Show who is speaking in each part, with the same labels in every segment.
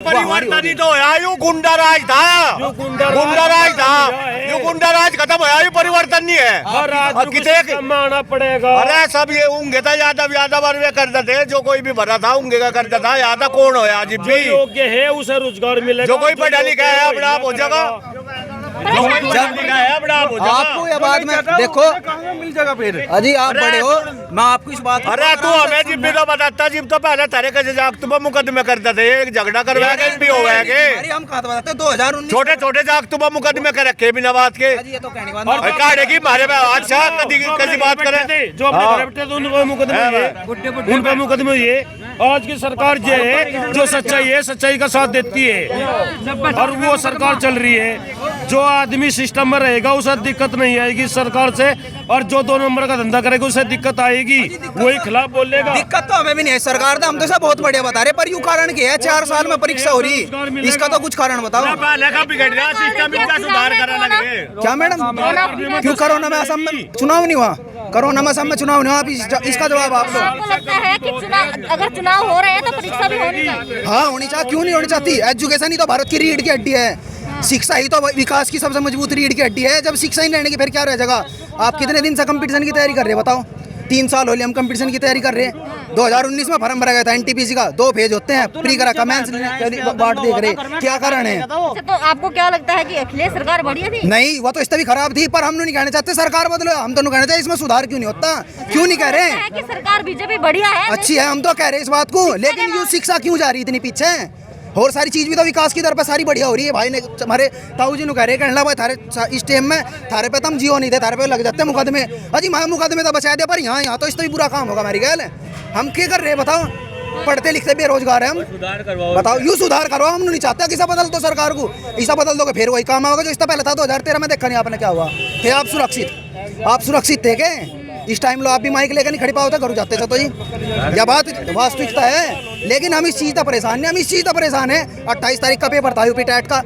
Speaker 1: परिवर्तन ही तो होया, यू गुंडा राज था, यू गुंडा राज खत्म होया, यू परिवर्तन नहीं है।
Speaker 2: और कितने माना पड़ेगा।
Speaker 1: अरे सब ये होंगे था यादव और वे करते थे, जो कोई भी भरा था होंगे का करता था। यादव कौन होया आज भी
Speaker 2: योग्य है उसे रोजगार मिलेगा।
Speaker 1: जो कोई पढ़ा लिखा है अपना आप हो जाएगा,
Speaker 3: आपको ये बात में देखो मिल जाएगा फिर। अजी आप बड़े हो, मैं आपको इस बात।
Speaker 1: अरे तू हमें जिब भी तो बताता, जिब तो पहले तारे कैसे जागत पर मुकदमे करते थे, एक झगड़ा करवा के भी हो गया के।
Speaker 3: हम कहाँ बताते 2019
Speaker 1: छोटे छोटे जागत पर मुकदमे कर रखे बिना बात के।
Speaker 3: ये तो कहने की बात
Speaker 1: और काढ़े की मारे में अच्छा कैसी बात करे
Speaker 2: जो अपने घर पे उनका मुकदमे हुए, उनका मुकदमे हुए। आज की सरकार जो है, जो सच्चाई है, सच्चाई का साथ देती है और वो सरकार चल रही है। जो आदमी सिस्टम में रहेगा उसे दिक्कत नहीं आएगी सरकार से, और जो 2 नंबर का धंधा करेगा उसे दिक्कत आएगी, वही खिलाफ बोलेगा।
Speaker 3: दिक्कत तो हमें भी नहीं है, सरकार तो हम तो सब बहुत बढ़िया बता रहे, पर यू कारण क्या है? 4 साल में परीक्षा हो रही, इसका तो कुछ कारण बताओ। क्या मैडम, क्यों कोरोना में असम में चुनाव नहीं हुआ? कोरोना में असम में चुनाव नहीं हुआ, आप इसका जवाब आप दो।
Speaker 4: आपको लगता है कि अगर चुनाव हो रहे हैं तो परीक्षा भी होनी चाहिए?
Speaker 3: हाँ होनी चाहिए, क्यों नहीं होनी चाहती? एजुकेशन ही तो भारत की रीढ़ की हड्डी है, शिक्षा ही तो विकास की सबसे मजबूत रीढ़ की हड्डी है। जब शिक्षा ही नहीं रहने की फिर क्या रह जाएगा? आप कितने दिन से कंपटीशन की तैयारी कर रहे हैं बताओ? 3 साल हो लिए हम कंपटीशन की तैयारी कर रहे हैं। 2019 में फॉर्म भरा गया था एनटीपीसी का, 2 फेज होते हैं, प्री करा कमेंस बाट देख रहे, क्या कारण है?
Speaker 4: तो आपको क्या लगता है कि अखिलेश सरकार बढ़िया थी?
Speaker 3: नहीं, वो तो इससे भी खराब थी, पर हम नहीं कहना चाहते सरकार बदलो, हम तो कहना चाहते इसमें सुधार क्यों नहीं होता? क्यों नहीं कह रहे हैं
Speaker 4: कि सरकार बीजेपी बढ़िया है?
Speaker 3: अच्छी है, हम तो कह रहे हैं इस बात को, लेकिन ये शिक्षा क्यों जा रही इतनी पीछे? और सारी चीज भी तो विकास की दर पर सारी बढ़िया हो रही है। भाई ने हमारे ताऊ जी ने कह रहे कहना भाई थारे इस टाइम में थारे पे तुम जियो नहीं थे, थारे पे लग जाते मुकदमे। अजी मैं मुकदमे तो बचा दिया, पर यहाँ तो इससे भी बुरा काम होगा हमारी गैल। हम क्या कर रहे हैं बताओ? पढ़ते लिखते बेरोजगार है हम, बताओ यू सुधार करवाओ। हम नहीं चाहते किसा बदल दो सरकार को, ऐसा बदल दोगे फिर वही काम होगा जो इससे पहले था। 2013 में देखा नहीं आपने क्या हुआ? थे आप सुरक्षित थे क्या? इस टाइम लो आप भी माइक लेकर नहीं खड़ी पाओ, घर जाते तो जी, यह बात वास्तविकता है। लेकिन हम इस चीज़ का परेशान नहीं, हम इस चीज़ का परेशान है 28 तारीख का पेपर था यूपी टेट का,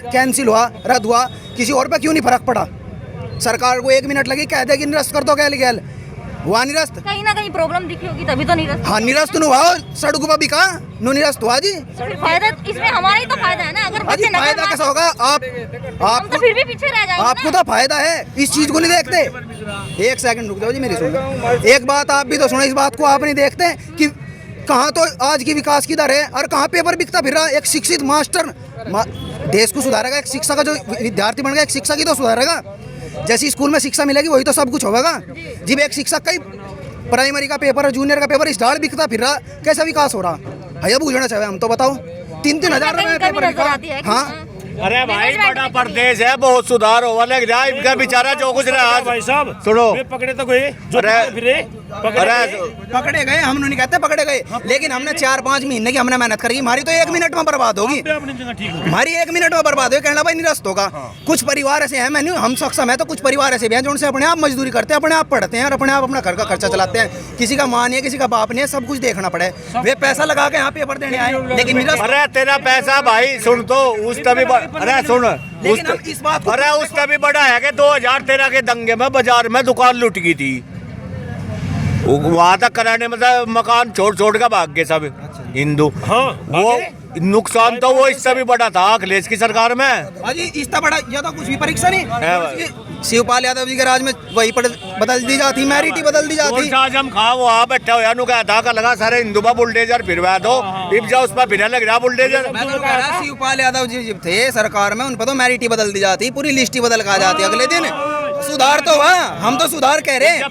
Speaker 3: कैंसिल हुआ, रद्द हुआ, किसी और पे क्यों नहीं फर्क पड़ा? सरकार को 1 मिनट लगी, कह देगी निरस्त कर दो, गैल हुआ निरस्त।
Speaker 4: कहीं ना कहीं प्रॉब्लम दिखी होगी तभी तो निरस्त।
Speaker 3: हाँ निरस्त हुआ, सड़कों पर बिका नो निरस्त हुआ जी।
Speaker 4: फायदा इसमें हमारा ही तो फायदा है ना। अगर बच्चे
Speaker 3: फायदा कैसा होगा?
Speaker 4: हम तो फिर भी पीछे रह जाएंगे।
Speaker 3: आपको तो फायदा है, इस चीज को नहीं देखते। 1 सेकंड रुक जाओ जी, मेरी सुनो एक बात, आप भी तो सुनो, इस बात को आप नहीं देखते कि कहाँ तो आज की विकास की दर है और कहाँ पेपर बिकता फिर रहा। एक शिक्षित मास्टर देश को सुधारेगा, एक शिक्षा का जो विद्यार्थी बन गया एक शिक्षा की तो सुधारेगा। जैसी स्कूल में शिक्षा मिलेगी वही तो सब कुछ होगा। जब एक शिक्षक का ही प्राइमरी का पेपर और जूनियर का पेपर इस डाल बिकता फिर रहा, कैसा विकास हो रहा है? पूछना चाहिए हम तो, बताओ 3-3 हजार रुपए पेपर बिका। हाँ
Speaker 1: अरे भाई बड़ा प्रदेश है, बहुत सुधार हो वाला इनका बेचारा जो कुछ रहा।
Speaker 2: भाई साहब
Speaker 1: सुनो,
Speaker 2: पकड़े तो गए, जो
Speaker 3: पकड़े गए, हम नहीं कहते पकड़े गए, लेकिन हमने 4-5 महीने की हमने मेहनत करी, हमारी तो 1 मिनट में बर्बाद होगी। हमारी 1 मिनट में बर्बाद होगी, कहना भाई निरस्त होगा। कुछ परिवार ऐसे हैं, मैंने हम सक्षम है तो कुछ परिवार ऐसे भी हैं जो उनसे अपने आप मजदूरी करते हैं, अपने आप पढ़ते हैं और अपने आप अपना घर का खर्चा चलाते हैं। किसी का माँ नहीं है, किसी का बाप नहीं है, सब कुछ देखना पड़े। वे पैसा लगा के यहाँ पेपर देने आए, लेकिन निरस्त।
Speaker 1: अरे तेरा पैसा भाई सुन तो उस तभी, अरे सुन
Speaker 3: इस बात,
Speaker 1: अरे उस तभी बड़ा है कि 2013 के दंगे में बाजार में दुकान लुट गई थी, वहां तक कराने में मकान छोड़ के भाग गए सब हिंदू।
Speaker 2: हाँ,
Speaker 1: वो नुकसान तो वो इससे भी बड़ा था अखिलेश की सरकार में।
Speaker 3: अजी इससे बड़ा ज्यादा कुछ भी परीक्षा नहीं। शिवपाल यादव जी के राज में वही बदल दी जाती, मैरिट ही बदल दी जाती।
Speaker 1: आज हम खा वो बैठे हो यार, क्या था लगा सारे हिंदू बा बुलडोजर फिरवा दो, इब जा उस पर फिर लग रहा बुलडोजर।
Speaker 3: मैं तो कह रहा शिवपाल यादव जी जब थे सरकार में, उन पर तो मैरिट ही बदल दी जाती, पूरी लिस्ट ही बदल कर जाती अगले दिन। सुधार तो हुआ, हम तो सुधार कह रहे हैं।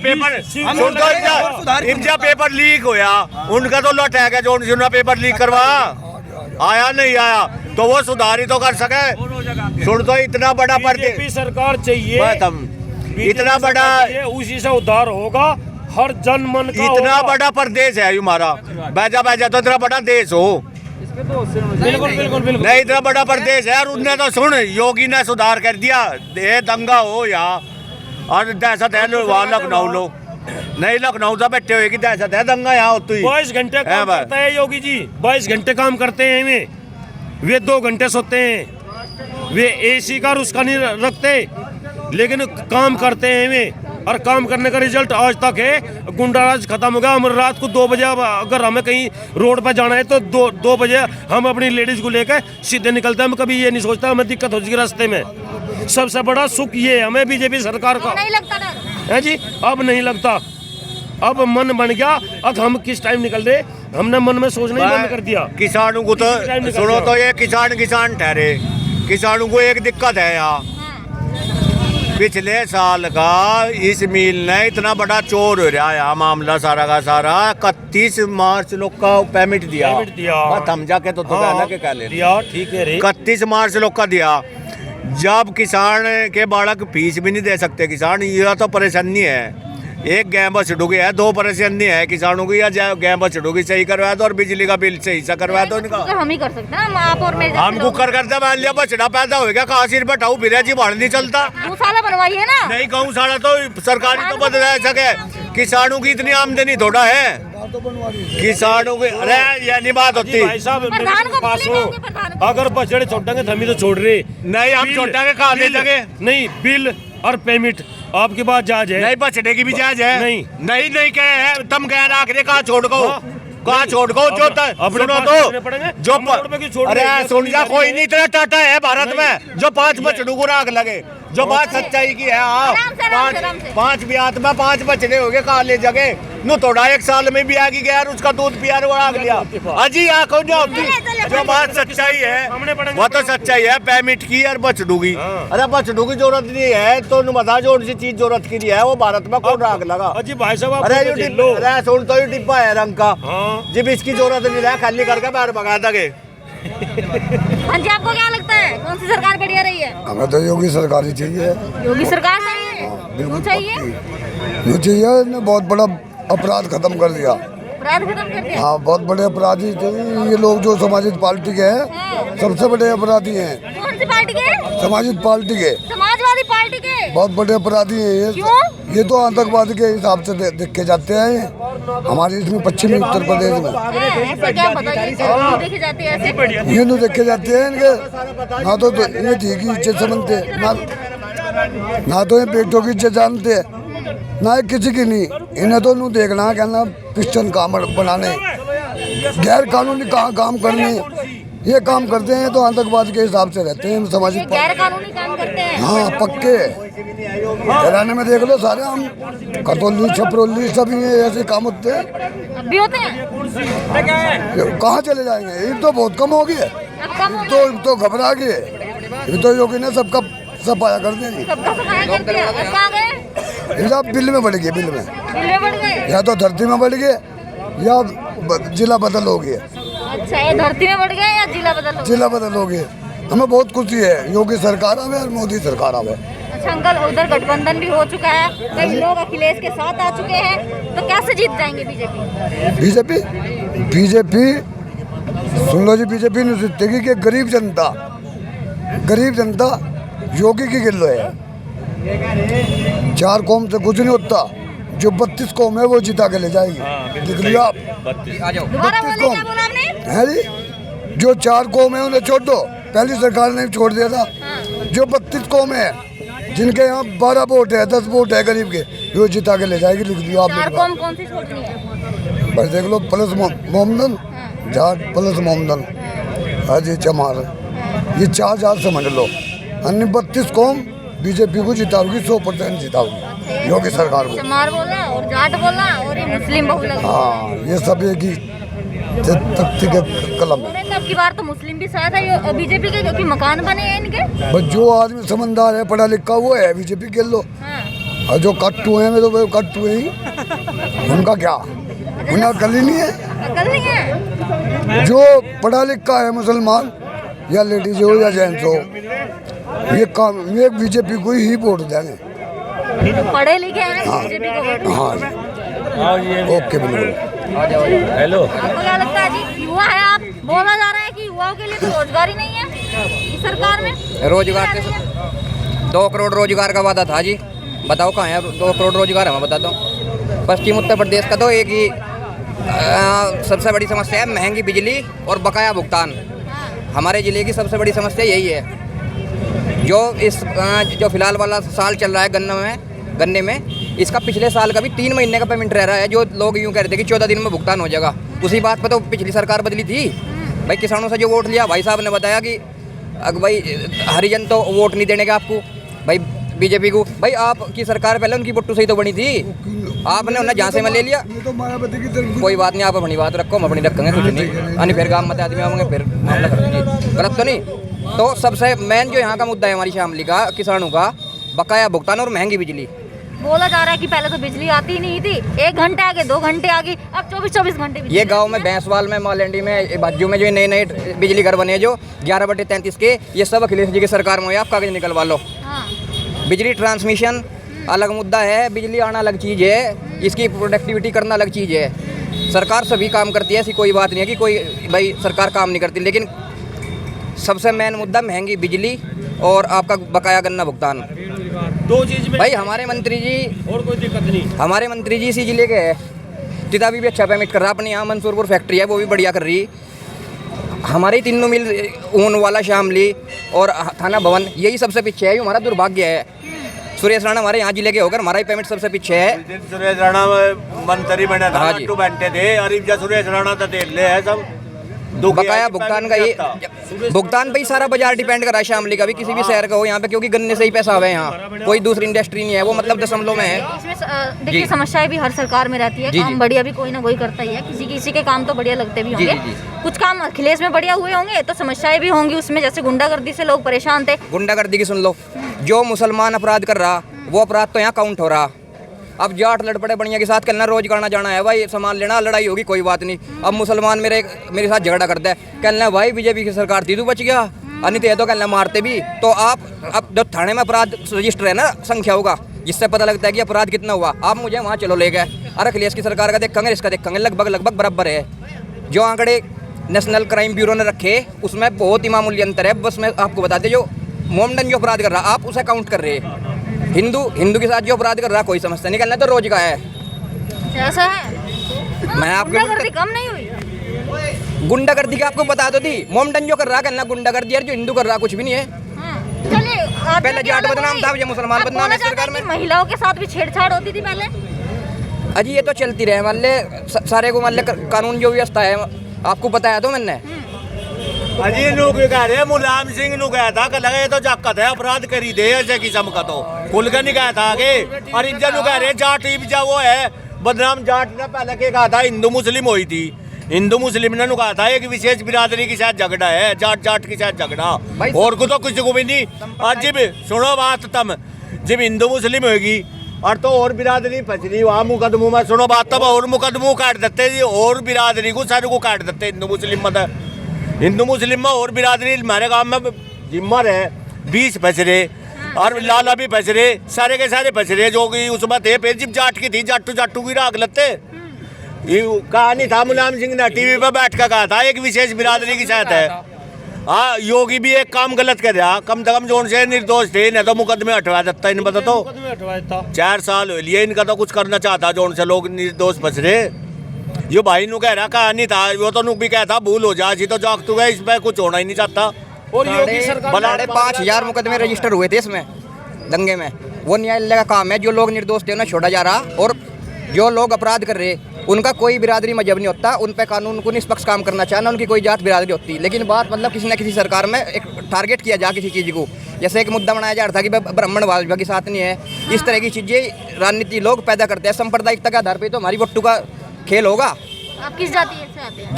Speaker 1: पेपर लीक होया, उनका तो लौट है जो पेपर लीक करवा आया नहीं आया तो वो सुधार ही तो कर सके। सुन तो इतना बड़ा
Speaker 2: बीजेपी सरकार चाहिए,
Speaker 1: इतना बड़ा,
Speaker 2: उसी से उद्धार होगा हर जन मन का।
Speaker 1: इतना बड़ा प्रदेश है हमारा, बैजा तो इतना बड़ा देश हो।
Speaker 2: बिल्कुल
Speaker 1: नहीं, इतना बड़ा प्रदेश है और उनने तो सुन योगी ने सुधार कर दिया। ये दंगा हो यहाँ और दहशत है वहाँ लखनऊ लो नहीं, लखनऊ से बैठे हुए की दहशत है, दंगा यहाँ होती है।
Speaker 2: 22 घंटे काम करते हैं योगी जी, 22 घंटे काम करते हैं वे 2 घंटे सोते हैं, वे एसी का उसका नहीं रखते, लेकिन काम करते हैं वे। और काम करने का रिजल्ट आज तक है। गुंडाराज खत्म हो गया। हम रात को 2 बजे अगर हमें कहीं रोड पर जाना है तो 2 बजे हम अपनी लेडीज को लेकर सीधे निकलते हैं। हम कभी ये नहीं सोचता हमें दिक्कत हो जाएगी रास्ते में। सबसे बड़ा सुख ये है हमें बीजेपी सरकार का।
Speaker 4: नहीं लगता डर
Speaker 2: है जी, अब नहीं लगता। अब मन बन गया। अब हम किस टाइम निकल रहे, हमने मन में सोचना ही बंद कर दिया।
Speaker 1: किसानों को तो सुनो तो ये किसान ठहरे। किसानों को एक दिक्कत है यहाँ, पिछले साल का इस मिल ने इतना बड़ा चोर हो रहा है मामला सारा का सारा। 31 मार्च लोग का पेमेंट दिया। बात हम जाके तो कहना के कह ले
Speaker 2: दिया, ठीक है रे।
Speaker 1: 31 मार्च लोग का दिया। जब किसान के बालक फीस भी नहीं दे सकते किसान, यह तो परेशानी है। एक गैं बस डूबी है, 2 परेशानी है किसानों की। या गैं बस डूबी सही करवा दो और बिजली का बिल सही से करवा दो इनका।
Speaker 4: हम ही कर सकते हैं, आप और मेरे
Speaker 1: हमको करते मान लिया बछड़ा पैदा हो गया, कहाँ सिर बैठाऊ फिर जी भाड़ नहीं चलता।
Speaker 4: गौशाला बनवाइए ना।
Speaker 1: नहीं गौशाला तो सरकारी तो बदल सके। किसानों की इतनी आमदनी थोड़ा है किसानों की। अरे ये नहीं बात होती
Speaker 2: भाई साहब,
Speaker 4: प्रधान को
Speaker 2: पास
Speaker 4: बोले
Speaker 2: हो।
Speaker 4: जाओगे, प्रधान को।
Speaker 2: अगर बछड़े छोड़ेंगे तो हम ही तो छोड़ रहे
Speaker 1: नहीं। हम
Speaker 2: बिल-
Speaker 1: छोटा के कहा दे
Speaker 2: बिल-
Speaker 1: सके।
Speaker 2: नहीं, बिल और पेमेंट आपकी बात जायज है।
Speaker 1: नहीं बछड़े की भी जायज है। नहीं कहे है तुम कह रहा आखिर कहाँ छोड़ गो, कहाँ छोड़ गो जो सुनो तो जो अरे सुन जा, कोई नहीं इतना टाटा है भारत में जो 5 बछड़ों को राग लगे। जो बात सच्चाई की है आप
Speaker 4: आराम से।
Speaker 1: 5 ब्यात में 5 बछड़े हो गए कहा ले जगह नु थोड़ा 1 साल में भी आगे गया और उसका दूध पिया राग लिया। अजी आंखों जो बात सच्चाई है वो तो सच्चाई है। पेमेंट की और बछड़ों की। अरे बछड़ों की जरूरत नहीं है तो बता जो सी चीज जरूरत की है वो भारत में कौन राग लगा।
Speaker 2: अजी भाई साहब,
Speaker 1: अरे सुन तो ये डिब्बा है रंग का। जब इसकी जरूरत नहीं है खाली करके बाहर भगा दोगे।
Speaker 4: हाँ जी, आपको क्या लगता है कौन सी सरकार बढ़िया रही है?
Speaker 5: हमें तो योगी सरकार ही चाहिए।
Speaker 4: योगी सरकार सही है। क्यों चाहिए?
Speaker 5: जो चाहिए ने बहुत बड़ा अपराध खत्म कर दिया।
Speaker 4: अपराध खत्म कर दिया।
Speaker 5: हाँ, बहुत बड़े अपराधी थे ये लोग जो समाजिक पार्टी के हैं। सबसे बड़े अपराधी हैं
Speaker 4: कौन सी पार्टी के?
Speaker 5: समाजिक पार्टी के।
Speaker 4: समाजवादी पार्टी के।
Speaker 5: बहुत बड़े अपराधी हैं
Speaker 4: क्यों?
Speaker 5: ये तो आतंकवाद के हिसाब से देखे जाते हैं हमारे इसमें पश्चिमी उत्तर प्रदेश में।
Speaker 4: ऐसा क्या बताइए, क्यों देखे जाते हैं ऐसे?
Speaker 5: ये तो देखे जाते हैं इनके ना तो इन्हें ठीक ही इज्जत समझते ना तो ये पेटों की इज्जत जानते हैं ना किसी की नहीं। इन्हें तो नू देखना कहना पिस्टन काम बनाने, गैर कानूनी काम करने, ये काम करते हैं तो आतंकवाद के हिसाब से रहते हैं सामाजिक।
Speaker 4: गैर कानूनी काम करते हैं।
Speaker 5: हाँ पक्के हरियाणा में देख लो सारे हम कतौली छपरौली सभी ऐसे काम होते हैं।
Speaker 4: अब भी होते हैं।
Speaker 5: कहाँ चले जाएंगे? ये तो बहुत कम हो गए।
Speaker 4: अब कम हो गए।
Speaker 5: तो घबरा गए। ये तो योगी ने सबका सफाया कर दिया।
Speaker 4: सबका सफाया कर दिया। अब कहाँ गए?
Speaker 5: इनका बिल में बढ़ गए। बिल में
Speaker 4: बिल में बढ़ गए।
Speaker 5: या तो धरती में बढ़ गए या जिला बदल हो गया।
Speaker 4: अच्छा, ये धरती में बढ़ गए या जिला बदल हो गया?
Speaker 5: जिला बदल हो गए। हमें बहुत खुशी है योगी सरकार आवे और मोदी सरकार आवे।
Speaker 4: अच्छा अंकल, उधर गठबंधन भी हो चुका है, कई लोग अखिलेश के साथ आ चुके हैं, तो कैसे जीत जाएंगे बीजेपी?
Speaker 5: बीजेपी सुन लो जी, बीजेपी नहीं जीतेगी कि गरीब जनता योगी की गिल्लो है। 4 कौम से कुछ नहीं होता। जो 32 कौम है वो जिता के ले जाएगी। देख लिया आप।
Speaker 4: दोबारा बोले, क्या बोला आपने?
Speaker 5: है जी, जो 4 कौम है उन्हें छोड़ दो। पहली सरकार ने छोड़ दिया था। जो 32 कौम है जिनके यहाँ 12 वोट है, 10 वोट है गरीब के, वो जिता के ले जाएगी। लिख लियो आप।
Speaker 4: 4 कौम कौन सी छोड़नी है?
Speaker 5: बस देख लो, plus Mohammedan Jat plus Mohammedan हाजी चमार, ये 4 जाट समझ लो। अन्य 32 कौम बीजेपी को जिताओगी, 100% जिताओगी योगी सरकार को।
Speaker 4: चमार बोला और जाट बोला और ये मुस्लिम बहुल।
Speaker 5: हाँ, ये सब एक ही तख्ती के कलम है।
Speaker 4: अब की बार तो मुस्लिम भी शायद है बीजेपी के, क्योंकि मकान बने हैं इनके।
Speaker 5: बस जो आदमी समझदार है, पढ़ा लिखा, वो है बीजेपी के लो।
Speaker 4: हाँ।
Speaker 5: और जो कट्टू हैं, तो वो कट्टू ही, उनका क्या, उनका अकल ही नहीं है।
Speaker 4: अकल नहीं है।
Speaker 5: जो पढ़ा लिखा है मुसलमान या लेडीज हो या जेंट्स हो, ये काम ये बीजेपी को ही वोट देंगे।
Speaker 4: पढ़े लिखे हैं बीजेपी को वोट।
Speaker 5: हाँ ओके बिल्कुल।
Speaker 2: हेलो,
Speaker 4: आपको क्या लगता है जी? युवा है आप, बोला जा रहा है कि युवाओं के लिए तो रोजगार ही नहीं है इस सरकार में।
Speaker 6: रोजगार के 2 करोड़ रोजगार का वादा था जी, बताओ कहाँ है 2 करोड़ रोजगार? मैं बताता हूँ। पश्चिम उत्तर प्रदेश का तो एक ही सबसे बड़ी समस्या है महंगी बिजली और बकाया भुगतान। हमारे ज़िले की सबसे बड़ी समस्या यही है। जो फिलहाल वाला साल चल रहा है गन्ने में इसका पिछले साल का भी 3 महीने का पेमेंट रह रहा है। जो लोग यूँ कह रहे थे कि 14 दिन में भुगतान हो जाएगा, उसी बात पर तो पिछली सरकार बदली थी। भाई किसानों से जो वोट लिया, भाई साहब ने बताया कि भाई हरिजन तो वोट नहीं देने का आपको, भाई बीजेपी को। भाई आपकी सरकार पहले उनकी बुट्टू सही तो बनी थी, आपने उन्हें झांसे में ले लिया। कोई बात नहीं, आप अपनी बात रखो, हम अपनी रखेंगे, कुछ नहीं। अन्य फिर गाँव मत आदमी होंगे, फिर मामला कर देंगे, गलत तो नहीं। तो सबसे मेन जो यहाँ का मुद्दा है हमारी शामली का, किसानों का बकाया भुगतान और महंगी बिजली।
Speaker 4: बोला जा रहा है कि पहले तो बिजली आती ही नहीं थी, 1 घंटे आगे 2 घंटे आगे, अब 24-24 घंटे बिजली।
Speaker 6: ये गांव में भैंसवाल में, मालेंडी में, बाजू में जो नए नए बिजली घर बने जो 11/33 के, ये सब अखिलेश जी की सरकार में हुए। आप कागज निकलवा लो।
Speaker 4: हाँ।
Speaker 6: बिजली ट्रांसमिशन अलग मुद्दा है, बिजली आना अलग चीज़ है, इसकी प्रोडक्टिविटी करना अलग चीज़ है। सरकार सभी काम करती है, ऐसी कोई बात नहीं है कि कोई भाई सरकार काम नहीं करती, लेकिन सबसे मेन मुद्दा महंगी बिजली और आपका बकाया गन्ना भुगतान।
Speaker 2: 2 चीज में
Speaker 6: भाई हमारे मंत्री जी,
Speaker 2: और कोई दिक्कत नहीं।
Speaker 6: हमारे मंत्री जी इसी जिले के है, तिताबी भी अच्छा पेमेंट कर रहा, अपने यहाँ मंसूरपुर फैक्ट्री है वो भी बढ़िया कर रही। हमारी तीनों मिल ऊन वाला, शामली और थाना भवन, यही सबसे पीछे है। हमारा दुर्भाग्य है। सुरेश राणा हमारे यहाँ जिले के होकर हमारा ही पेमेंट सबसे पीछे है।
Speaker 1: सुरेश राणा मंत्री बने था,
Speaker 6: हाँ जी।
Speaker 1: लट्टू बनते थे, और जब सुरेश राणा तो दे ले है सब
Speaker 6: बकाया भुगतान का ये भुगतान पे ही सारा बाजार डिपेंड कर रहा है शामली का भी, किसी भी शहर का हो यहाँ पे, क्योंकि गन्ने से ही पैसा आवे यहाँ, कोई दूसरी इंडस्ट्री नहीं है, वो मतलब दशमलव में है।
Speaker 4: इसमें देखिए समस्याएं भी हर सरकार में रहती है,
Speaker 6: जी,
Speaker 4: काम
Speaker 6: जी।
Speaker 4: बढ़िया भी कोई ना कोई करता ही है, किसी के काम तो बढ़िया लगते भी
Speaker 6: जी,
Speaker 4: होंगे,
Speaker 6: जी, जी।
Speaker 4: कुछ काम अखिलेश में बढ़िया हुए होंगे तो समस्याएं भी होंगी उसमें, जैसे गुंडागर्दी से लोग परेशान थे।
Speaker 6: गुंडागर्दी की सुन लो, जो मुसलमान अपराध कर रहा वो अपराध तो यहाँ काउंट हो रहा। अब जाट लड़ पड़े बढ़िया के साथ, कहना रोज करना जाना है भाई, सामान लेना, लड़ाई होगी कोई बात नहीं। अब मुसलमान मेरे साथ झगड़ा करता है, कहना भाई बीजेपी की सरकार थी तू बच गया, अन्य तो कहना मारते भी। तो आप अब जो थाने में अपराध रजिस्टर है ना, संख्या होगा जिससे पता लगता है कि अपराध कितना हुआ, आप मुझे वहाँ चलो ले गए। अरे अखिलेश की सरकार का देखेंगे, इसका देखेंगे, लगभग बराबर है। जो आंकड़े नेशनल क्राइम ब्यूरो ने रखे उसमें बहुत ही मामूली अंतर है। बस मैं आपको बताते, जो मोमडन जो अपराध कर रहा आप उसे काउंट कर रहे हैं, हिंदू के साथ जो अपराध कर रहा कोई समझता नहीं, करना तो रोज का है।
Speaker 4: ऐसा है,
Speaker 6: मैं आपको
Speaker 4: गुंडागर्दी कम नहीं हुई।
Speaker 6: गुंडागर्दी का आपको बता दो थी, मोमडन जो कर रहा करना गुंडागर्दी है, जो हिंदू कर रहा कुछ भी नहीं है।
Speaker 4: हाँ, चलिए आप
Speaker 6: पहले जाट बदनाम था, ये मुसलमान
Speaker 4: आप
Speaker 6: बदनाम है
Speaker 4: बोलना चाहते
Speaker 6: सरकार
Speaker 4: हैं कि
Speaker 6: में।
Speaker 4: महिलाओं के साथ भी छेड़छाड़ होती थी पहले।
Speaker 6: अजी ये तो चलती रहे, मान ले सारे को, मान ले कानून जो व्यवस्था है आपको पता है तो मैंने
Speaker 1: अजी नु कह रहे मुलायम सिंह नु कहा था कि लगे तो जाकत है, अपराध करी दे ऐसे किस्म का, तो खुल के नहीं कहा था आगे। और इज्जत नु कह रहे जाट जा वो है बदनाम, जाट ने पहले के कहा था हिंदू मुस्लिम हुई थी, हिंदू मुस्लिम ने नु कहा था एक विशेष बिरादरी के साथ झगड़ा है, जाट के साथ झगड़ा, और को तो कुछ को भी नहीं। आज जब सुनो बात, तब जब हिंदू मुस्लिम होगी और तो और बिरादरी फसरी वहाँ मुकदमों में, सुनो बात, तब और मुकदमों काट देते जी, और बिरादरी को सारे को काट देते। हिंदू मुस्लिम में, हिंदू मुस्लिम में और बिरादरी, हमारे गांव में जिम्मर है 20 फसरे और लाला भी फसरे, सारे के सारे फसरे जो कि उसमें थे। फिर जब जाट की थी, जाटू की राग लेते, ये कहानी था। मुलायम सिंह ने टीवी पर बैठ कर कहा था एक विशेष बिरादरी के साथ है। हाँ, योगी भी एक काम गलत कर रहा, कम से कम जोन से निर्दोष थे, नहीं तो मुकदमे हटवा देता इन बता तो 4 साल हो लिए इनका, तो कुछ करना चाहता जोन से लोग निर्दोष फंस रहे। यो भाई नु कह रहा कहानी था, वो तो नु भी कहता भूल हो जाए तो जाग तू गए, इसमें कुछ होना ही नहीं चाहता।
Speaker 2: और योगी सरकार
Speaker 6: 5,500 मुकदमे रजिस्टर हुए थे इसमें दंगे में। वो न्यायालय का काम है, जो लोग निर्दोष थे उन्हें छोड़ा जा रहा, और जो लोग अपराध कर रहे उनका कोई बिरादरी मजहब नहीं होता, उन पे कानून को निष्पक्ष काम करना चाहना, उनकी कोई जात बिरादरी होती। लेकिन बात मतलब किसी न किसी सरकार में एक टारगेट किया जा किसी चीज़ को, जैसे एक मुद्दा बनाया जा रहा था कि ब्राह्मण भाजपा के साथ नहीं है। इस तरह की चीज़ें राजनीति लोग पैदा करते हैं, सांप्रदायिकता के आधार पर तो हमारी बट्टू का खेल होगा।
Speaker 4: आप किस जाति से आते हैं?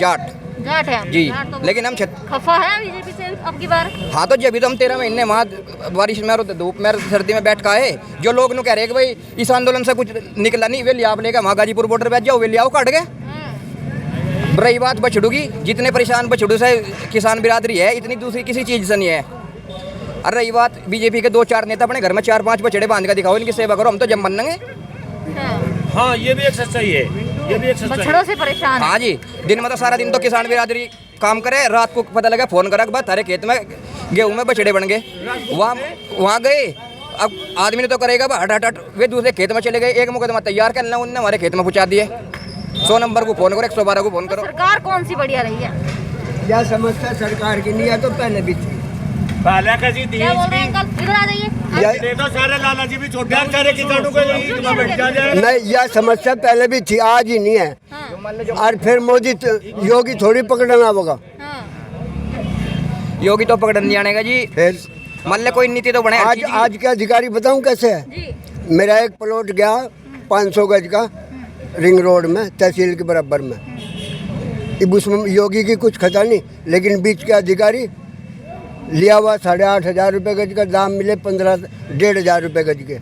Speaker 4: जाट है
Speaker 6: जी,
Speaker 4: जाट तो
Speaker 6: लेकिन हम
Speaker 4: खफा है बीजेपी से अब की बार।
Speaker 6: हाँ, तो जब भी तो हम 13 महीने वहाँ बारिश में और धूप में सर्दी में बैठ का है, जो लोग नु कह रहे हैं कि भाई इस आंदोलन से कुछ निकला नहीं, वे लिया आप लेकर वहाँ गाजीपुर बॉर्डर बैठ जाओ, वे लियाओ काट गए। रही बात बछड़ू की, जितने परेशान बछड़ू से किसान बिरादरी है, इतनी दूसरी किसी चीज़ से नहीं है। और रही बात बीजेपी के 2-4 नेता अपने घर में 4-5 बछड़े बांध कर दिखाओ, इनकी सेवा करो, हम तो जब मानेंगे।
Speaker 2: हाँ, ये भी एक सच्चाई है, ये भी एक सच्चाई
Speaker 4: बछड़ों से परेशान।
Speaker 6: हाँ जी, दिन में तो सारा दिन तो किसान बिरादरी काम करे, रात को पता लगा फोन करा के बाद तारे खेत में गेहूं में बछड़े बन गए, वहाँ गए। अब आदमी ने तो करेगा हट, वे दूसरे खेत में चले गए, एक मुकदमा तैयार करना उनने हमारे खेत में पहुँचा दिए। 100 नंबर को फोन करो, 112 को फोन करो।
Speaker 4: सरकार कौन सी बढ़िया रही है?
Speaker 7: यह समस्या सरकार की नहीं है, तो पहले भी थी।
Speaker 1: पहले कैसी थी?
Speaker 4: क्या बोल रहे हैं अंकल? इधर आ जाइए,
Speaker 1: ये तो सारे लाला जी भी छोटे हैं, सारे किसानों को बैठ जाए।
Speaker 7: नहीं, यह समस्या पहले भी थी, आज ही नहीं है।
Speaker 4: हाँ,
Speaker 7: और फिर मोदी योगी थोड़ी पकड़ना होगा।
Speaker 4: हाँ,
Speaker 6: योगी तो पकड़ नहीं आनेगा जी।
Speaker 7: फिर
Speaker 6: मतलब कोई नीति तो बने
Speaker 7: आज के अधिकारी बताऊं कैसे है।
Speaker 4: जी,
Speaker 7: मेरा एक प्लॉट गया 500 गज का रिंग रोड में, तहसील के बराबर में। अब उसमें योगी की कुछ खता नहीं, लेकिन बीच के अधिकारी लिया हुआ 8,500 रुपये गज का, दाम मिले 15,500 रुपये गज के।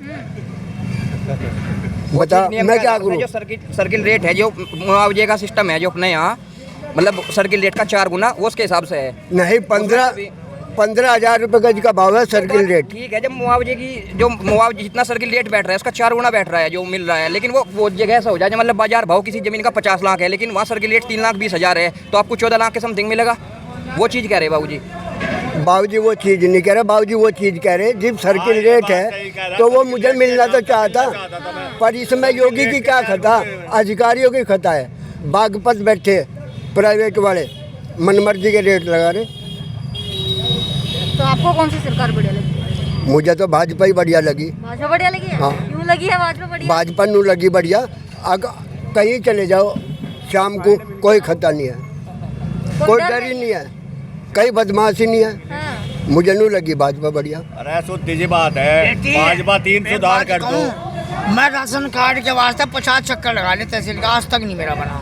Speaker 7: बता मैं क्या करूँ।
Speaker 6: जो सर्किल रेट है, जो मुआवजे का सिस्टम है जो अपने यहाँ, मतलब सर्किल रेट का 4 गुना वो उसके हिसाब से है।
Speaker 7: नहीं, 15,000 रुपये गज का भाव है सर्किल रेट।
Speaker 6: ठीक है, जब मुआवजे की जो मुआवजे जितना सर्किल रेट बैठ रहा है उसका 4 गुना बैठ रहा है जो मिल रहा है, लेकिन वो जगह ऐसा हो जाए मतलब बाजार भाव किसी जमीन का 50 लाख है, लेकिन वहाँ सर्किल रेट 3,20,000 है, तो आपको 14 लाख के समथिंग मिलेगा। वो चीज़ कह रहे बाबूजी।
Speaker 7: बाबूजी वो चीज़ नहीं कह रहे, बाबूजी वो चीज़ कह रहे जब सर्किल रेट है तो वो मुझे मिलना तो चाहता, पर इसमें योगी की क्या खता, अधिकारियों की खता है। बागपत बैठे प्राइवेट वाले मनमर्जी के रेट लगा रहे।
Speaker 4: तो आपको कौन सी सरकार बढ़िया लगी?
Speaker 7: मुझे तो भाजपा ही बढ़िया लगी।
Speaker 4: भाजपा बढ़िया लगी है?
Speaker 7: हाँ।
Speaker 4: क्यों लगी है भाजपा बढ़िया?
Speaker 7: भाजपा नू लगी बढ़िया। कहीं चले जाओ शाम को कोई खतरा नहीं है, कोई डर ही नहीं है, कहीं बदमाशी नहीं है।
Speaker 4: हाँ,
Speaker 7: मुझे नू लगी भाजपा बढ़िया।
Speaker 1: अरे शुद्ध जी बात है, भाजपा 3 सुधार कर दो।
Speaker 8: मैं राशन कार्ड के वास्ते 50 चक्कर लगा ले तहसील का, आज तक नहीं मेरा बना।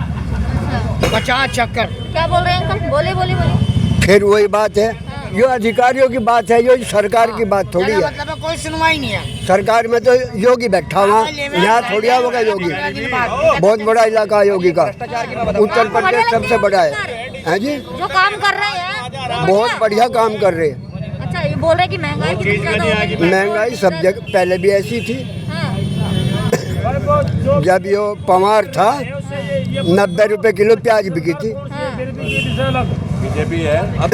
Speaker 8: 50 चक्कर।
Speaker 4: क्या बोल रहे हैं अंकल? बोले बोले बोले।
Speaker 7: फिर वही बात है, यो अधिकारियों की बात है, यो सरकार की बात थोड़ी है।
Speaker 8: मतलब है कोई सुनवाई नहीं है।
Speaker 7: सरकार में तो योगी बैठा हुआ, यहाँ थोड़ी होगा योगी। बहुत बड़ा इलाका है योगी का, उत्तर प्रदेश सबसे बड़ा है जी।
Speaker 4: जो काम कर रहे हैं
Speaker 7: बहुत बढ़िया काम कर रहे हैं।
Speaker 4: अच्छा, ये बोल रहे हैं कि महंगाई कितनी ज्यादा हो गई?
Speaker 7: महंगाई सब जगह पहले भी ऐसी थी।
Speaker 4: हाँ,
Speaker 7: जब यो पवार था 90 रुपए किलो प्याज बिकी थी।
Speaker 4: हाँ,
Speaker 1: बीजेपी है। अब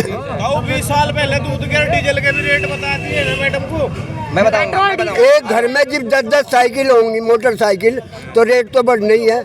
Speaker 1: 20 साल पहले दूध के डीजल के भी रेट बता दिए ना मैडम को।
Speaker 6: मैं बताऊंगा
Speaker 7: एक घर में जब 10-10 साइकिल होंगी मोटरसाइकिल तो रेट तो बढ़ नहीं है।